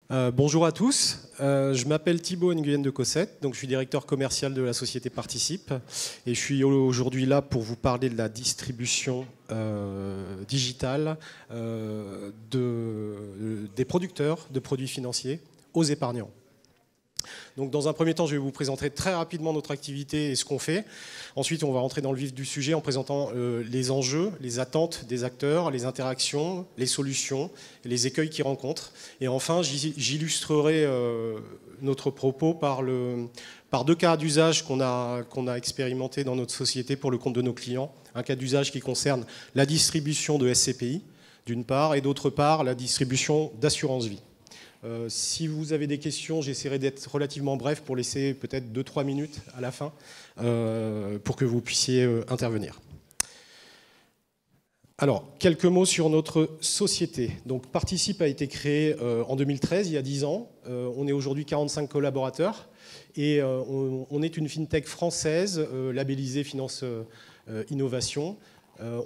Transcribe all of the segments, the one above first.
Bonjour à tous, je m'appelle Thibaut Nguyen de Cossette, donc je suis directeur commercial de la société Participe et je suis aujourd'hui là pour vous parler de la distribution digitale des producteurs de produits financiers aux épargnants. Donc dans un premier temps, je vais vous présenter très rapidement notre activité et ce qu'on fait. Ensuite, on va rentrer dans le vif du sujet en présentant les enjeux, les attentes des acteurs, les interactions, les solutions, les écueils qu'ils rencontrent. Et enfin, j'illustrerai notre propos par deux cas d'usage qu'on a expérimenté dans notre société pour le compte de nos clients. Un cas d'usage qui concerne la distribution de SCPI, d'une part, et d'autre part, la distribution d'assurance vie. Si vous avez des questions, j'essaierai d'être relativement bref pour laisser peut-être 2-3 minutes à la fin pour que vous puissiez intervenir. Alors, quelques mots sur notre société. Donc, Participe a été créé en 2013, il y a 10 ans. On est aujourd'hui 45 collaborateurs et on est une fintech française labellisée Finance Innovation.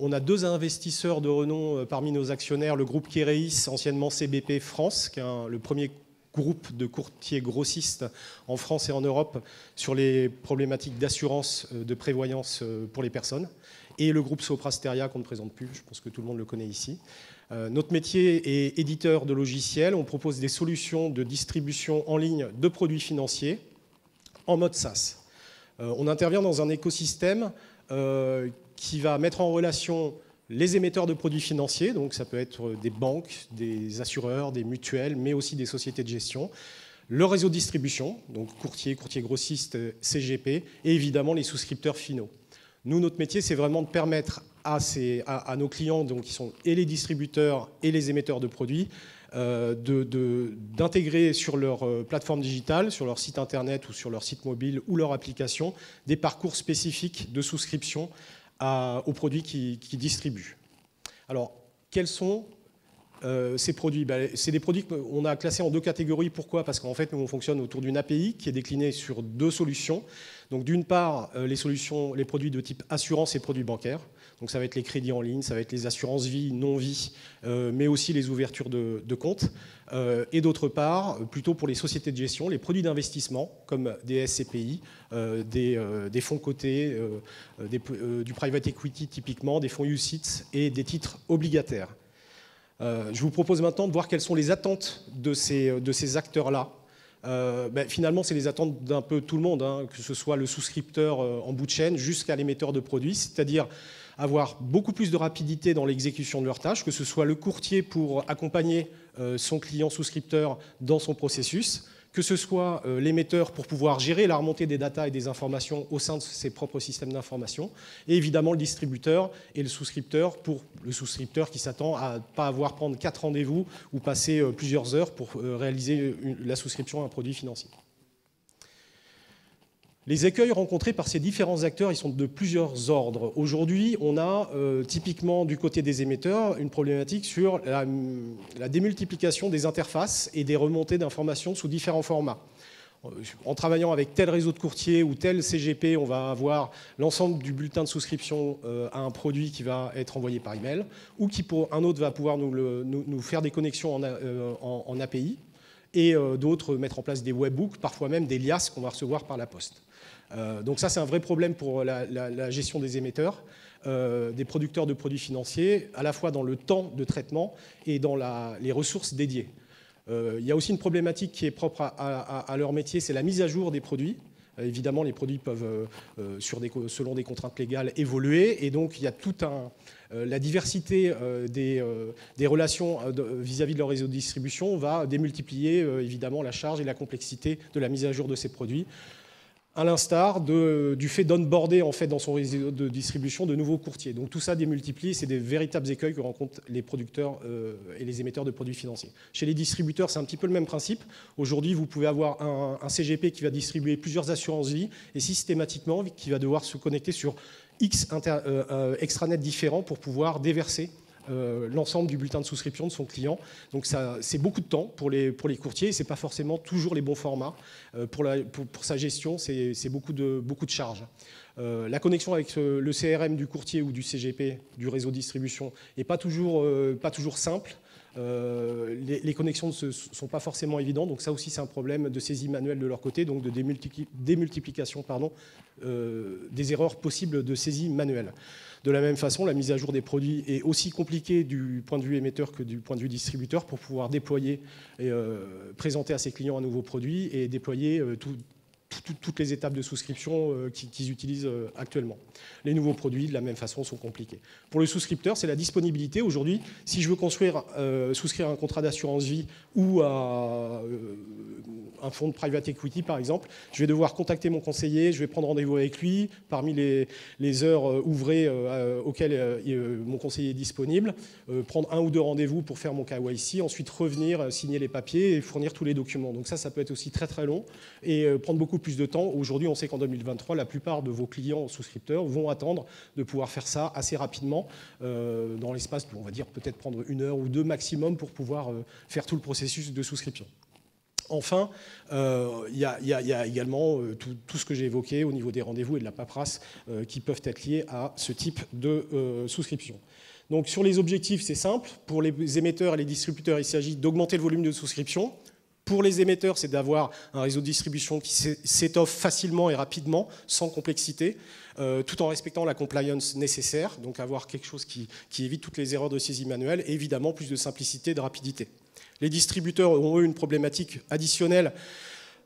On a deux investisseurs de renom parmi nos actionnaires, le groupe Kereis, anciennement CBP France, qui est le premier groupe de courtiers grossistes en France et en Europe sur les problématiques d'assurance, de prévoyance pour les personnes, et le groupe Soprasteria qu'on ne présente plus, je pense que tout le monde le connaît ici. Notre métier est éditeur de logiciels, on propose des solutions de distribution en ligne de produits financiers en mode SaaS. On intervient dans un écosystème qui va mettre en relation les émetteurs de produits financiers, donc ça peut être des banques, des assureurs, des mutuelles, mais aussi des sociétés de gestion, le réseau de distribution, donc courtiers grossistes, CGP, et évidemment les souscripteurs finaux. Nous, notre métier, c'est vraiment de permettre à nos clients, donc, qui sont et les distributeurs et les émetteurs de produits, d'intégrer sur leur plateforme digitale, sur leur site internet ou sur leur site mobile ou leur application, des parcours spécifiques de souscription aux produits qu'ils distribuent. Alors, quels sont ces produits? C'est des produits qu'on a classés en deux catégories. Pourquoi? Parce qu'en fait, nous, on fonctionne autour d'une API qui est déclinée sur deux solutions. Donc, d'une part, les produits de type assurance et produits bancaires. Donc, ça va être les crédits en ligne, ça va être les assurances vie, non-vie, mais aussi les ouvertures de comptes. Et d'autre part, plutôt pour les sociétés de gestion, les produits d'investissement, comme des SCPI, des fonds cotés, du private equity typiquement, des fonds UCITS et des titres obligataires. Je vous propose maintenant de voir quelles sont les attentes de ces acteurs-là. Finalement, c'est les attentes d'un peu tout le monde, hein, que ce soit le souscripteur en bout de chaîne jusqu'à l'émetteur de produits, c'est-à-dire avoir beaucoup plus de rapidité dans l'exécution de leurs tâches, que ce soit le courtier pour accompagner son client souscripteur dans son processus, que ce soit l'émetteur pour pouvoir gérer la remontée des datas et des informations au sein de ses propres systèmes d'information, et évidemment le distributeur et le souscripteur pour le souscripteur qui s'attend à ne pas avoir prendre 4 rendez-vous ou passer plusieurs heures pour réaliser la souscription à un produit financier. Les écueils rencontrés par ces différents acteurs, ils sont de plusieurs ordres. Aujourd'hui, on a typiquement du côté des émetteurs une problématique sur la démultiplication des interfaces et des remontées d'informations sous différents formats. En travaillant avec tel réseau de courtiers ou tel CGP, on va avoir l'ensemble du bulletin de souscription à un produit qui va être envoyé par email, ou qui pour un autre va pouvoir nous faire des connexions en API, et d'autres mettre en place des webbooks, parfois même des liasses qu'on va recevoir par la poste. Donc ça, c'est un vrai problème pour la gestion des émetteurs, des producteurs de produits financiers, à la fois dans le temps de traitement et dans les ressources dédiées. Il y a aussi une problématique qui est propre à leur métier, c'est la mise à jour des produits. Évidemment, les produits peuvent, selon des contraintes légales, évoluer. Et donc, il y a toute la diversité des relations vis-à-vis de leur réseau de distribution va démultiplier, évidemment, la charge et la complexité de la mise à jour de ces produits, à l'instar du fait d'onboarder en fait, dans son réseau de distribution de nouveaux courtiers. Donc tout ça démultiplie, c'est des véritables écueils que rencontrent les producteurs et les émetteurs de produits financiers. Chez les distributeurs, c'est un petit peu le même principe. Aujourd'hui, vous pouvez avoir un CGP qui va distribuer plusieurs assurances vie et systématiquement qui va devoir se connecter sur X extranets différents pour pouvoir déverser l'ensemble du bulletin de souscription de son client. Donc c'est beaucoup de temps pour les courtiers et ce n'est pas forcément toujours les bons formats. Pour sa gestion, c'est beaucoup de charges. La connexion avec le CRM du courtier ou du CGP, du réseau de distribution, n'est pas toujours simple. les connexions ne sont pas forcément évidentes, donc ça aussi c'est un problème de saisie manuelle de leur côté, donc de démultiplication des erreurs possibles de saisie manuelle. De la même façon, la mise à jour des produits est aussi compliquée du point de vue émetteur que du point de vue distributeur pour pouvoir déployer et présenter à ses clients un nouveau produit et déployer toutes les étapes de souscription qu'ils utilisent actuellement. Les nouveaux produits, de la même façon, sont compliqués. Pour le souscripteur, c'est la disponibilité. Aujourd'hui, si je veux souscrire un contrat d'assurance vie ou à un fonds de private equity, par exemple, je vais devoir contacter mon conseiller, je vais prendre rendez-vous avec lui, parmi les heures ouvrées auxquelles mon conseiller est disponible, prendre 1 ou 2 rendez-vous pour faire mon KYC, ensuite revenir, signer les papiers et fournir tous les documents. Donc ça peut être aussi très très long et prendre beaucoup plus de temps. Aujourd'hui, on sait qu'en 2023, la plupart de vos clients souscripteurs vont attendre de pouvoir faire ça assez rapidement, dans l'espace, on va dire peut-être prendre 1 heure ou 2 maximum pour pouvoir faire tout le processus de souscription. Enfin, il y a également tout ce que j'ai évoqué au niveau des rendez-vous et de la paperasse qui peuvent être liés à ce type de souscription. Donc sur les objectifs, c'est simple. Pour les émetteurs et les distributeurs, il s'agit d'augmenter le volume de souscription. Pour les émetteurs, c'est d'avoir un réseau de distribution qui s'étoffe facilement et rapidement, sans complexité, tout en respectant la compliance nécessaire, donc avoir quelque chose qui évite toutes les erreurs de saisie manuelle, et évidemment plus de simplicité et de rapidité. Les distributeurs ont eu une problématique additionnelle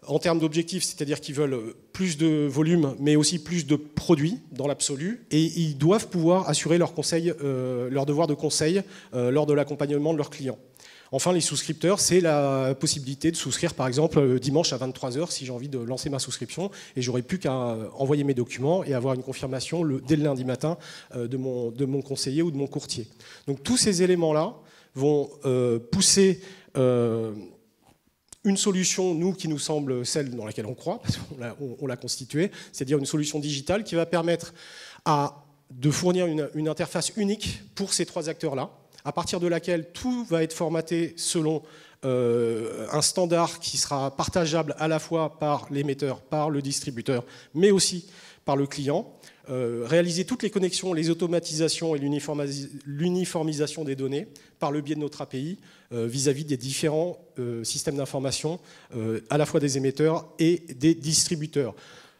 en termes d'objectifs, c'est-à-dire qu'ils veulent plus de volume, mais aussi plus de produits dans l'absolu, et ils doivent pouvoir assurer leur devoir de conseil lors de l'accompagnement de leurs clients. Enfin, les souscripteurs, c'est la possibilité de souscrire, par exemple, dimanche à 23 h si j'ai envie de lancer ma souscription, et j'aurais plus qu'à envoyer mes documents et avoir une confirmation dès le lundi matin de mon conseiller ou de mon courtier. Donc tous ces éléments-là vont pousser une solution, nous, qui nous semble celle dans laquelle on croit, parce qu'on l'a constituée, c'est-à-dire une solution digitale qui va permettre de fournir une interface unique pour ces 3 acteurs-là, à partir de laquelle tout va être formaté selon un standard qui sera partageable à la fois par l'émetteur, par le distributeur, mais aussi par le client. Réaliser toutes les connexions, les automatisations et l'uniformisation des données par le biais de notre API vis-à-vis des différents systèmes d'information, à la fois des émetteurs et des distributeurs.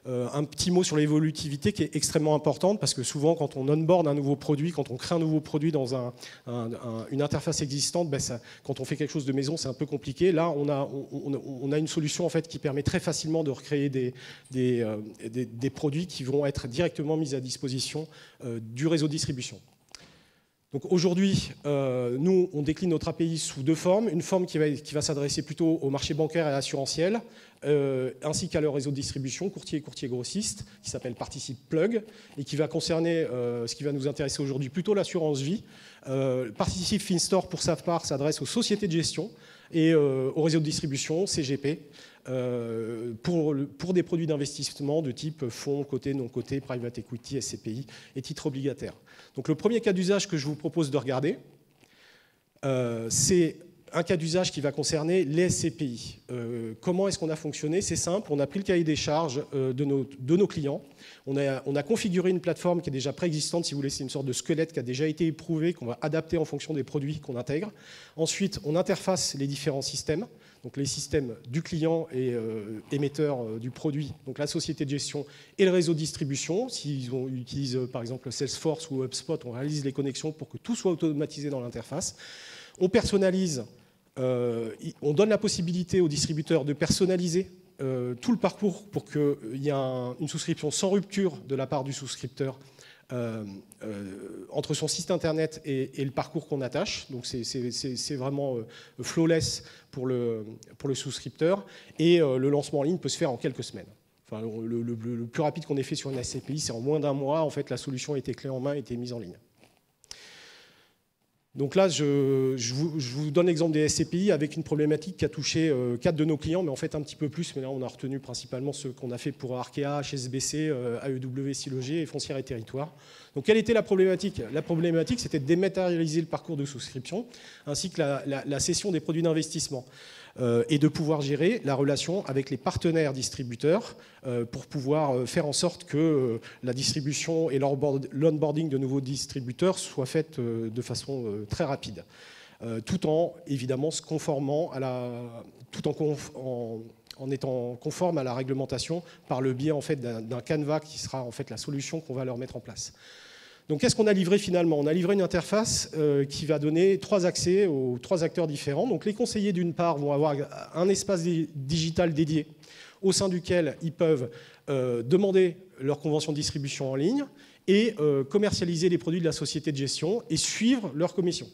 Un petit mot sur l'évolutivité qui est extrêmement importante parce que souvent quand on onboard un nouveau produit, quand on crée un nouveau produit dans une interface existante, quand on fait quelque chose de maison c'est un peu compliqué. Là on a une solution en fait qui permet très facilement de recréer des produits qui vont être directement mis à disposition du réseau de distribution. Donc aujourd'hui, nous, on décline notre API sous 2 formes. Une forme qui va s'adresser plutôt au marché bancaire et assurantiel, ainsi qu'à leur réseau de distribution, courtier et courtier grossiste, qui s'appelle Participe Plug, et qui va concerner ce qui va nous intéresser aujourd'hui, plutôt l'assurance vie. Participe Finstore, pour sa part, s'adresse aux sociétés de gestion et au réseau de distribution, CGP, pour des produits d'investissement de type fonds, cotés, non cotés, private equity, SCPI et titres obligataires. Donc le premier cas d'usage que je vous propose de regarder, c'est un cas d'usage qui va concerner les SCPI. Comment est-ce qu'on a fonctionné? C'est simple, on a pris le cahier des charges de nos clients, on a configuré une plateforme qui est déjà préexistante, si vous voulez, c'est une sorte de squelette qui a déjà été éprouvé, qu'on va adapter en fonction des produits qu'on intègre. Ensuite, on interface les différents systèmes, donc les systèmes du client et émetteur du produit, donc la société de gestion et le réseau de distribution. S'ils utilisent par exemple Salesforce ou HubSpot, on réalise les connexions pour que tout soit automatisé dans l'interface. On personnalise, on donne la possibilité aux distributeurs de personnaliser tout le parcours pour qu'il y ait une souscription sans rupture de la part du souscripteur entre son site internet et le parcours qu'on attache. Donc c'est vraiment flawless pour le souscripteur et le lancement en ligne peut se faire en quelques semaines. Enfin, le plus rapide qu'on ait fait sur une SCPI, c'est en moins d'1 mois. En fait, la solution était clé en main, était mise en ligne. Donc là, je vous donne l'exemple des SCPI avec une problématique qui a touché 4 de nos clients, mais en fait un petit peu plus. Mais là, on a retenu principalement ceux qu'on a fait pour Arkea, HSBC, AEW, Siloger et Foncière et Territoire. Donc quelle était la problématique? La problématique, c'était de dématérialiser le parcours de souscription, ainsi que la cession des produits d'investissement. Et de pouvoir gérer la relation avec les partenaires distributeurs pour pouvoir faire en sorte que la distribution et l'onboarding de nouveaux distributeurs soient faites de façon très rapide. tout en évidemment se conformant en étant conforme à la réglementation par le biais en fait, d'un canevas qui sera en fait la solution qu'on va leur mettre en place. Donc qu'est-ce qu'on a livré finalement? On a livré une interface qui va donner 3 accès aux 3 acteurs différents. Donc les conseillers d'une part vont avoir un espace digital dédié au sein duquel ils peuvent demander leur convention de distribution en ligne et commercialiser les produits de la société de gestion et suivre leur commission.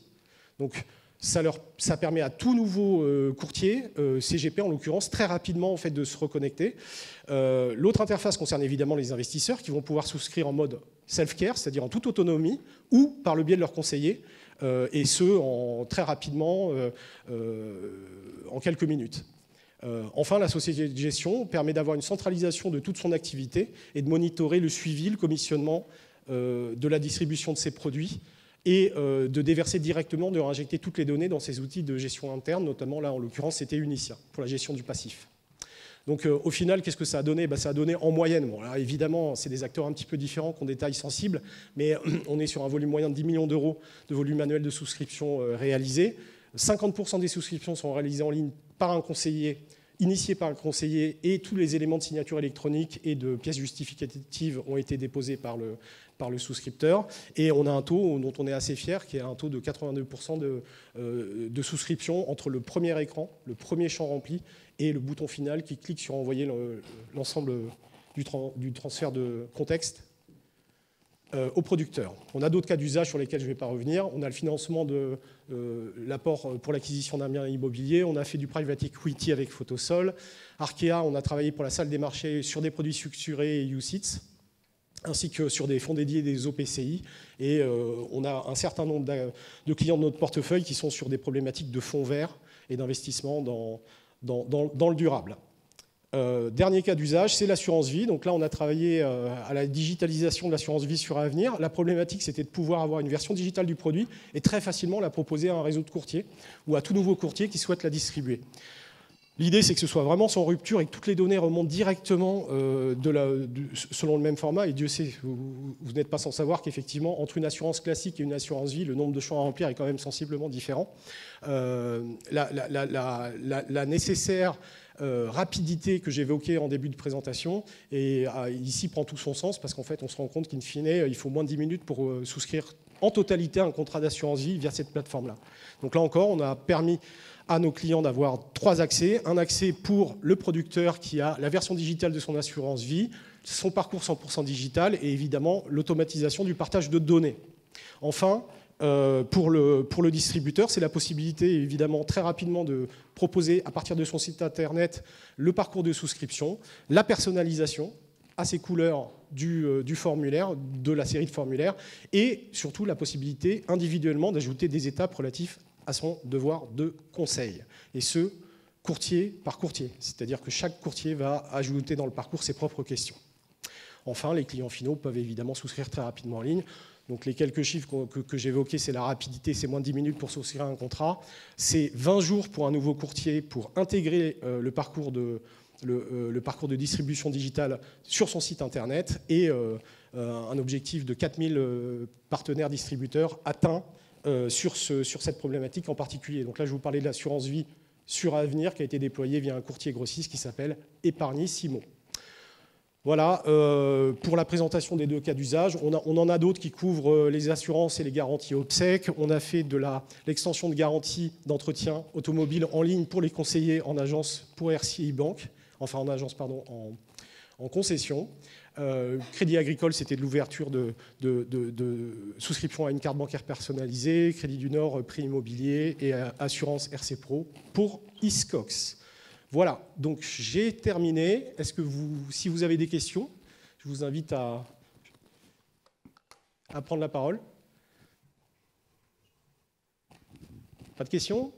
Donc ça permet à tout nouveau courtier, CGP en l'occurrence, très rapidement en fait, de se reconnecter. L'autre interface concerne évidemment les investisseurs qui vont pouvoir souscrire en mode self-care, c'est-à-dire en toute autonomie, ou par le biais de leurs conseillers, et ce, très rapidement, en quelques minutes. Enfin, la société de gestion permet d'avoir une centralisation de toute son activité et de monitorer le suivi, le commissionnement de la distribution de ses produits et de déverser directement, de réinjecter toutes les données dans ses outils de gestion interne, notamment là en l'occurrence c'était Unicia pour la gestion du passif. Donc au final, qu'est-ce que ça a donné? Ça a donné en moyenne, bon, là, évidemment c'est des acteurs un petit peu différents qui ont des tailles sensibles, mais on est sur un volume moyen de 10 millions d'euros de volume annuel de souscription réalisé. 50% des souscriptions sont réalisées en ligne par un conseiller, initié par un conseiller, et tous les éléments de signature électronique et de pièces justificatives ont été déposés par le souscripteur. Et on a un taux dont on est assez fier, qui est un taux de 82% de souscription entre le premier écran, le premier champ rempli, et le bouton final qui clique sur envoyer l'ensemble du transfert de contexte au producteur. On a d'autres cas d'usage sur lesquels je ne vais pas revenir. On a le financement de l'apport pour l'acquisition d'un bien immobilier. On a fait du private equity avec Photosol. Arkea, on a travaillé pour la salle des marchés sur des produits structurés et UCITS, ainsi que sur des fonds dédiés des OPCI. Et on a un certain nombre de clients de notre portefeuille qui sont sur des problématiques de fonds verts et d'investissement dans le durable. Dernier cas d'usage, c'est l'assurance vie. Donc là, on a travaillé à la digitalisation de l'assurance vie sur Avenir. La problématique, c'était de pouvoir avoir une version digitale du produit et très facilement la proposer à un réseau de courtiers ou à tout nouveau courtier qui souhaite la distribuer. L'idée, c'est que ce soit vraiment sans rupture et que toutes les données remontent directement selon le même format. Et Dieu sait, vous n'êtes pas sans savoir qu'effectivement, entre une assurance classique et une assurance vie, le nombre de champs à remplir est quand même sensiblement différent. La nécessaire rapidité que j'évoquais en début de présentation et ici prend tout son sens parce qu'en fait, on se rend compte qu'in fine, il faut moins de 10 minutes pour souscrire en totalité un contrat d'assurance vie via cette plateforme-là. Donc là encore, on a permis à nos clients d'avoir 3 accès. Un accès pour le producteur qui a la version digitale de son assurance vie, son parcours 100% digital et évidemment l'automatisation du partage de données. Enfin, pour le distributeur, c'est la possibilité évidemment très rapidement de proposer à partir de son site internet le parcours de souscription, la personnalisation à ses couleurs du formulaire, de la série de formulaires et surtout la possibilité individuellement d'ajouter des étapes relatives à son devoir de conseil. Et ce, courtier par courtier. C'est-à-dire que chaque courtier va ajouter dans le parcours ses propres questions. Enfin, les clients finaux peuvent évidemment souscrire très rapidement en ligne. Donc les quelques chiffres que j'évoquais, c'est la rapidité, c'est moins de 10 minutes pour souscrire un contrat. C'est 20 jours pour un nouveau courtier pour intégrer le parcours de distribution digitale sur son site internet et un objectif de 4000 partenaires distributeurs atteints sur cette problématique en particulier. Donc là, je vous parlais de l'assurance vie sur Avenir qui a été déployée via un courtier grossiste qui s'appelle Épargni-Simo. Voilà, pour la présentation des 2 cas d'usage. On en a d'autres qui couvrent les assurances et les garanties obsèques. On a fait de l'extension de garantie d'entretien automobile en ligne pour les conseillers en agence pour RCI Bank, enfin en agence, pardon, en concession. Crédit Agricole, c'était de l'ouverture de souscription à une carte bancaire personnalisée. Crédit du Nord, prix immobilier et assurance RC Pro pour Iscox. Voilà, donc j'ai terminé. Est-ce que si vous avez des questions, je vous invite à prendre la parole. Pas de questions?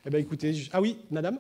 Eh bien écoutez, ah oui, madame?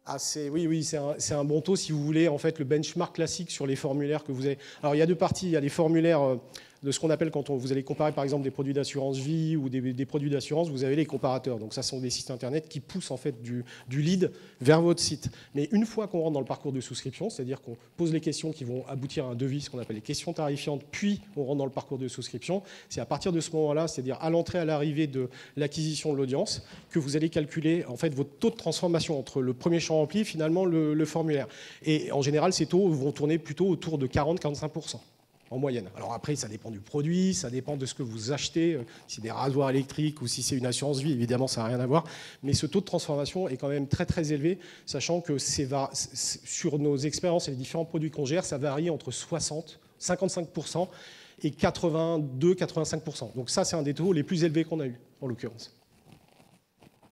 Ah, oui, c'est un bon taux si vous voulez. En fait, le benchmark classique sur les formulaires que vous avez. Alors, il y a 2 parties. Il y a les formulaires de ce qu'on appelle, quand vous allez comparer par exemple des produits d'assurance vie ou des produits d'assurance, vous avez les comparateurs. Donc ça sont des sites internet qui poussent en fait du lead vers votre site. Mais une fois qu'on rentre dans le parcours de souscription, c'est-à-dire qu'on pose les questions qui vont aboutir à un devis, ce qu'on appelle les questions tarifiantes, puis on rentre dans le parcours de souscription, c'est à partir de ce moment-là, c'est-à-dire à l'entrée, à l'arrivée de l'acquisition de l'audience, que vous allez calculer en fait votre taux de transformation entre le premier champ rempli, finalement le formulaire. Et en général, ces taux vont tourner plutôt autour de 40-45%. En moyenne. Alors après, ça dépend du produit, ça dépend de ce que vous achetez, si c'est des rasoirs électriques ou si c'est une assurance vie, évidemment, ça n'a rien à voir. Mais ce taux de transformation est quand même très très élevé, sachant que sur nos expériences et les différents produits qu'on gère, ça varie entre 55% et 82-85%. Donc ça, c'est un des taux les plus élevés qu'on a eu, en l'occurrence.